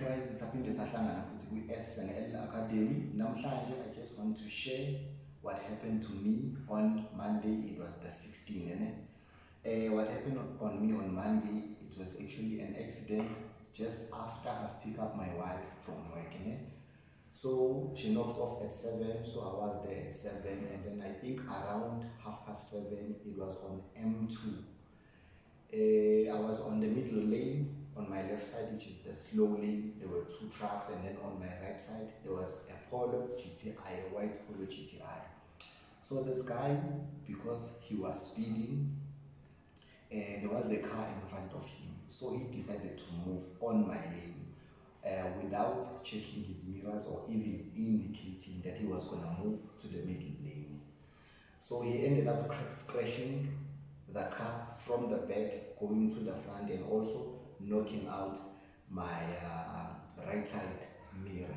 guys, sisaphinde sahlangana futhi kwi-SNL Academy. Namhlanje I just want to share what happened to me on Monday. It was the 16th. What happened on me on Monday, it was actually an accident just after I've picked up my wife from work. So she knocks off at 7, so I was there at 7, and then I think around 7:30 it was on M2. I was on the middle lane. On my left side, which is the slow lane, there were 2 trucks, and then on my right side there was a polo GTI, a white polo GTI. So this guy, because he was speeding, there was a car in front of him, so he decided to move on my lane without checking his mirrors or even indicating that he was going to move to the middle lane. So he ended up crashing the car from the back going to the front, and also knocking out my right side mirror.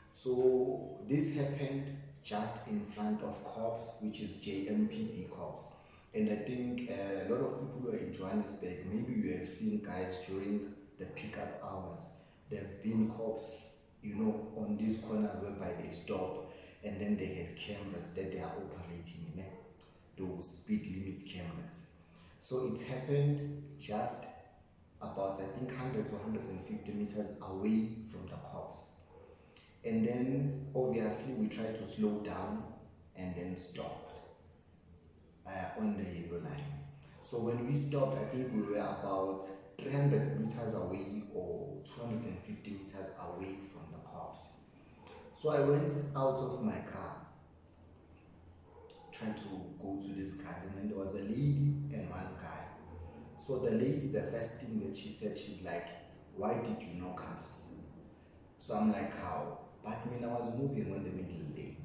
So this happened just in front of cops, which is JMPD cops. And I think a lot of people who are in Johannesburg, maybe you have seen guys during the pickup hours, there have been cops, on these corners whereby they stop, and then they have cameras that they are operating, those speed limit cameras. So it happened just about, I think, 100 to 150 meters away from the cops. And then obviously we tried to slow down and then stopped on the yellow line. So when we stopped, I think we were about 300 meters away or 250 meters away from the cops. So I went out of my car, tried to go to these guys, and then there was a lady and one guy. So the lady, the first thing that she said, she's like, "Why did you knock us?" So I'm like, "How?" But I was moving on the middle lane.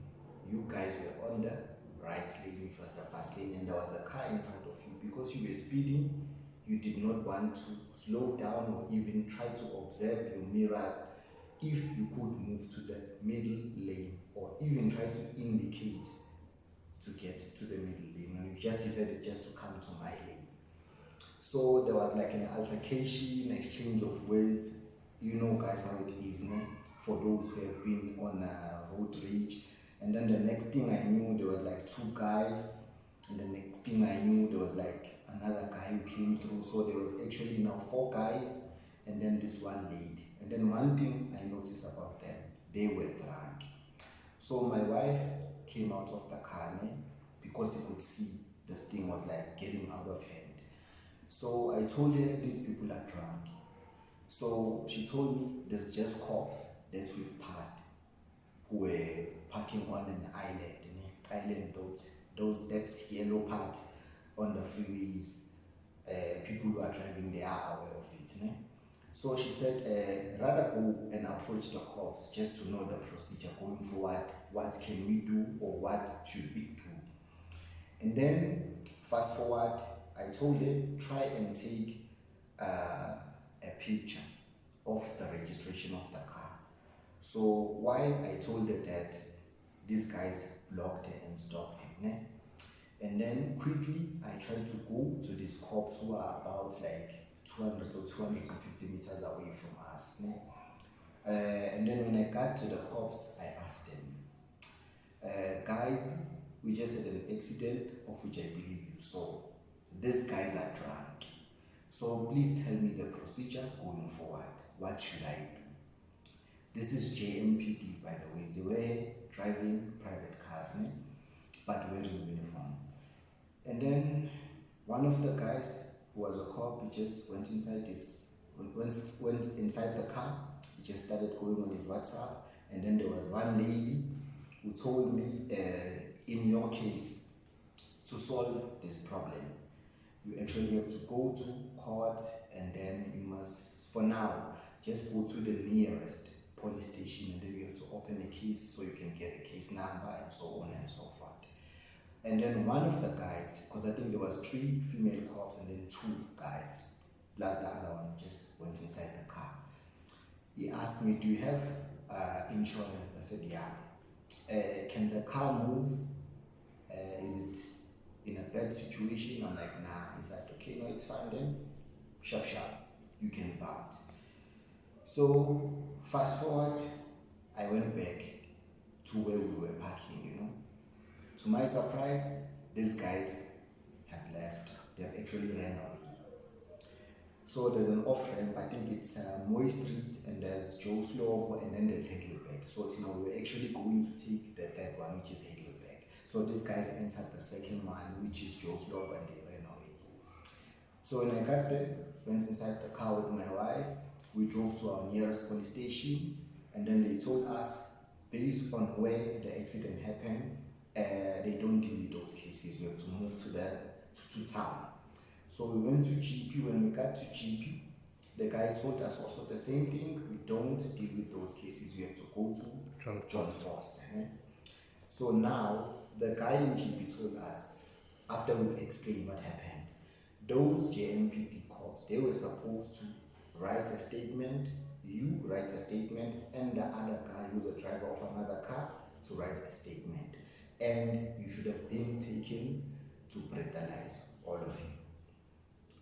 You guys were on the right lane, which was the first lane, and there was a car in front of you. Because you were speeding, you did not want to slow down or even try to observe your mirrors if you could move to the middle lane, or even try to indicate to get to the middle lane. And you just decided just to come to my lane. So there was like an altercation, exchange of words. You know, guys, how it is, for those who have been on a road rage. And then the next thing I knew, there was like 2 guys, and the next thing I knew, there was like another guy who came through. So there was actually now 4 guys, and then this one lady. And then one thing I noticed about them, they were drunk. So my wife came out of the car, because he could see this thing was like getting out of hand. So I told her, these people are drunk. So she told me there's just cops that we've passed who were parking on an island, that's yellow part on the freeways. People who are driving, they are aware of it. So she said, rather go and approach the cops just to know the procedure going forward. What can we do, or what should we do? And then fast forward, I told her, try and take a picture of the registration of the car. So while I told her that, these guys blocked her and stopped her. And then quickly I tried to go to these cops who are about like 200 or 250 meters away from us. And then when I got to the cops, I asked them, guys, we just had an accident of which I believe you saw. These guys are drunk. So please tell me the procedure going forward. What should I do? This is JMPD, by the way. They were driving private cars, but wearing uniform. And then one of the guys, who was a cop, he just went inside the car. He just started going on his WhatsApp. And then there was one lady who told me, in your case, to solve this problem, you actually have to go to court, and then you must, for now, just go to the nearest police station, and then you have to open a case so you can get a case number and so on and so forth. And then one of the guys, because I think there was 3 female cops and then 2 guys, plus the other one just went inside the car. He asked me, do you have insurance? I said, yeah. Can the car move? Is it in a bad situation? I'm like, nah. He's like, okay, no, it's fine then. Sharp, you can bounce. So fast forward, I went back to where we were parking, To my surprise, these guys have left. They have actually ran away. So there's an off-ramp, I think it's Moy Street, and there's Joe Slovo, and then there's Hagelbeck. So we're actually going to take the third one, which is Hagelbeck. So these guys entered the second one, which is Joe Slovo, and they ran away. So when I got there, went inside the car with my wife, we drove to our nearest police station, and then they told us, based on where the accident happened, they don't deal with those cases. We have to move to town. So we went to GP. When we got to GP, the guy told us also the same thing. We don't deal with those cases. We have to go to John Foster. So now the guy in GP told us, after we've explained what happened, those JMPD cops, they were supposed to write a statement, you write a statement, and the other guy who's a driver of another car to write a statement. And you should have been taken to breathalyze, all of you.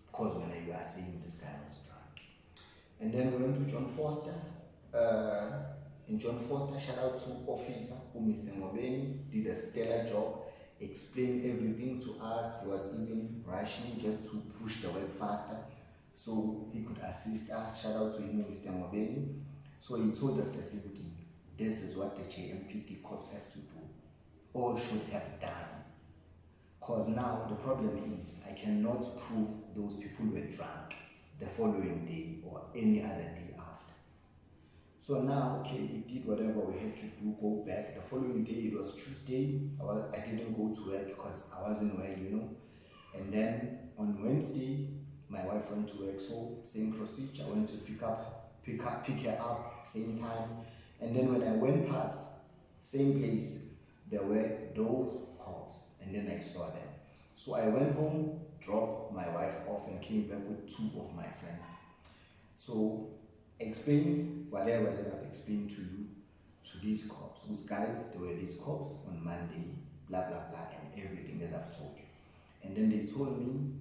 Because when you are saying this guy was drunk. And then we went to John Foster. In John Foster, shout out to officer who Mr. Ngobeni did a stellar job, explained everything to us. He was even rushing just to push the work faster so he could assist us. Shout out to him, Mr. Ngobeni. So he told us the same thing. This is what the JMPD cops have to do, or should have done. Because now the problem is I cannot prove those people were drunk the following day or any other day after. So now, okay, we did whatever we had to do, go back. The following day, it was Tuesday. I didn't go to work because I wasn't well, And then on Wednesday, my wife went to work, so same procedure. I went to pick her up, same time. And then when I went past, same place, there were those cops, and then I saw them. So I went home, dropped my wife off, and came back with two of my friends. So explain whatever that I've explained to you, to these cops. Those guys, there were these cops on Monday, blah, blah, blah, and everything that I've told you. And then they told me,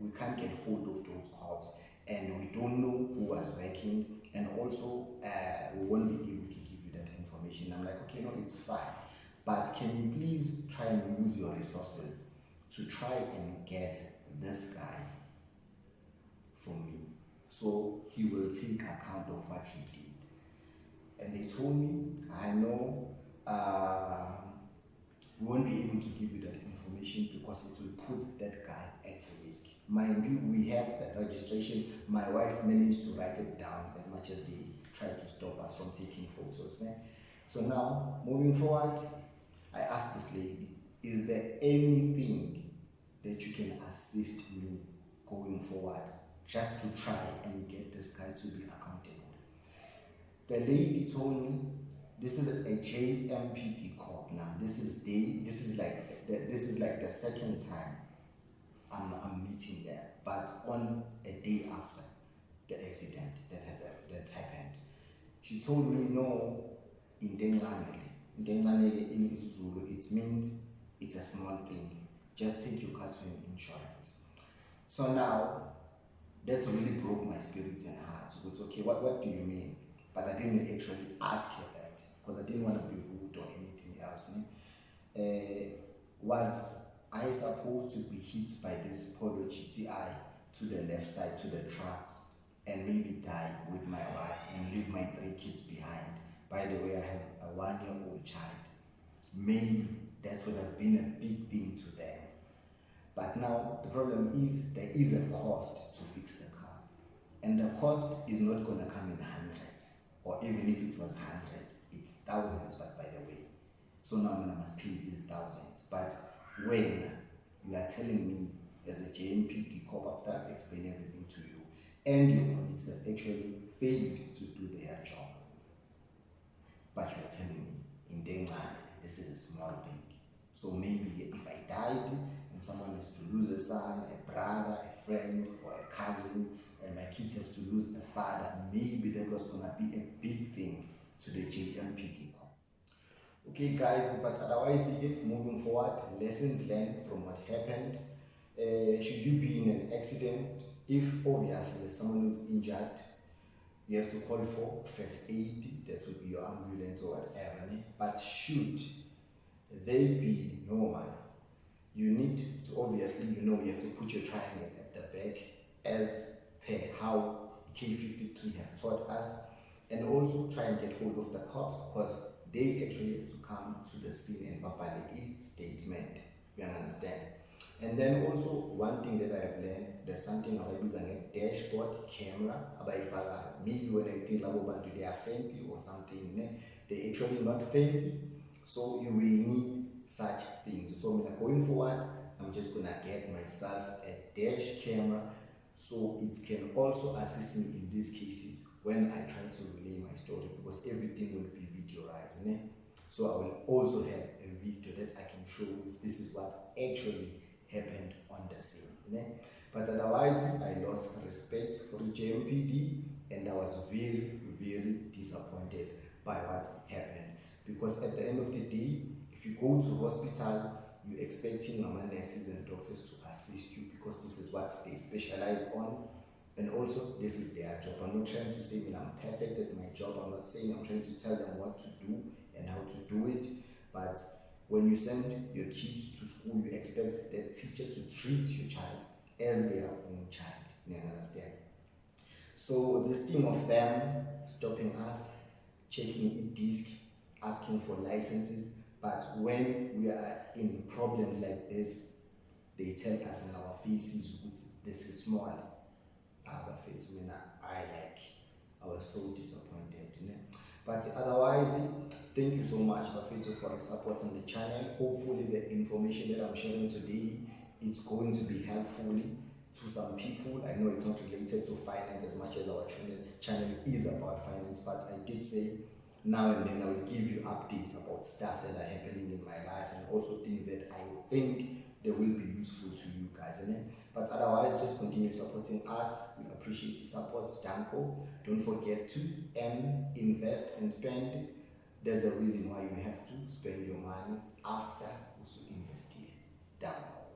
we can't get hold of those cops, and we don't know who was working, and also we won't be able to give you that information. I'm like, okay, no, it's fine. But can you please try and use your resources to try and get this guy for me, so he will take account of what he did. And they told me, I know we won't be able to give you that information because it will put that guy at risk. Mind you, we have the registration. My wife managed to write it down as much as they tried to stop us from taking photos. So now, moving forward, I asked this lady, is there anything that you can assist me going forward just to try and get this guy to be accountable? The lady told me, this is a JMPD cop now. This is like the second time I'm meeting there, but on a day after the accident that happened. She told me, no, in Zulu, it means it's a small thing. Just take your car to an insurance. So now, that really broke my spirit and heart. So it's okay, what do you mean? But I didn't actually ask her that because I didn't want to be rude or anything else. Was I supposed to be hit by this Polo GTI to the left side, to the tracks, and maybe die with my wife and leave my 3 kids behind? By the way, I have a 1-year-old child. Maybe that would have been a big thing to them. But now the problem is there is a cost to fix the car. And the cost is not going to come in hundreds, or even if it was hundreds, it's thousands, but by the way. So now I must pay these thousands. But when you are telling me as a JMPD cop, after I've explained everything to you, and your colleagues have actually failed to do their job, but you are telling me, in Denmark, this is a small thing. So maybe if I died and someone has to lose a son, a brother, a friend, or a cousin, and my kids have to lose a father, maybe that was going to be a big thing to the JMPD cop. Okay guys, but otherwise, moving forward, lessons learned from what happened. Should you be in an accident, if obviously someone is injured, you have to call for first aid, that would be your ambulance or whatever. But should they be normal, you need to, obviously, you have to put your triangle at the back as per how K53 have taught us, and also try and get hold of the cops, because they actually have to come to the scene and papale a statement. You understand? And then also one thing that I have learned, there's something I use a dashboard camera. Maybe when I think they are fancy or something, they actually not fancy. So you will need such things. So going forward, I'm just gonna get myself a dash camera, so it can also assist me in these cases when I try to relay my story, because everything will be videoized. So I will also have a video that I can show this is what actually happened on the scene. But otherwise, I lost respect for the JMPD, and I was very, very disappointed by what happened, because at the end of the day, if you go to hospital, you're expecting nurses and doctors to assist you, because this is what they specialize on, and also this is their job. I'm not trying to say that I'm perfect at my job. I'm not saying I'm trying to tell them what to do and how to do it, but when you send your kids to school, you expect the teacher to treat your child as their own child. You understand? So this thing of them stopping us, checking a disc, asking for licenses, but when we are in problems like this, they tell us in our faces, this is small. I was so disappointed. But otherwise, thank you so much for supporting the channel. Hopefully the information that I'm sharing today is going to be helpful to some people. I know it's not related to finance as much as our channel is about finance, but I did say now and then I will give you updates about stuff that are happening in my life, and also things that I think they will be useful to you guys. But otherwise, just continue supporting us. We appreciate your support. Danko. Don't forget to invest and spend. There's a reason why you have to spend your money after you invest. Danko.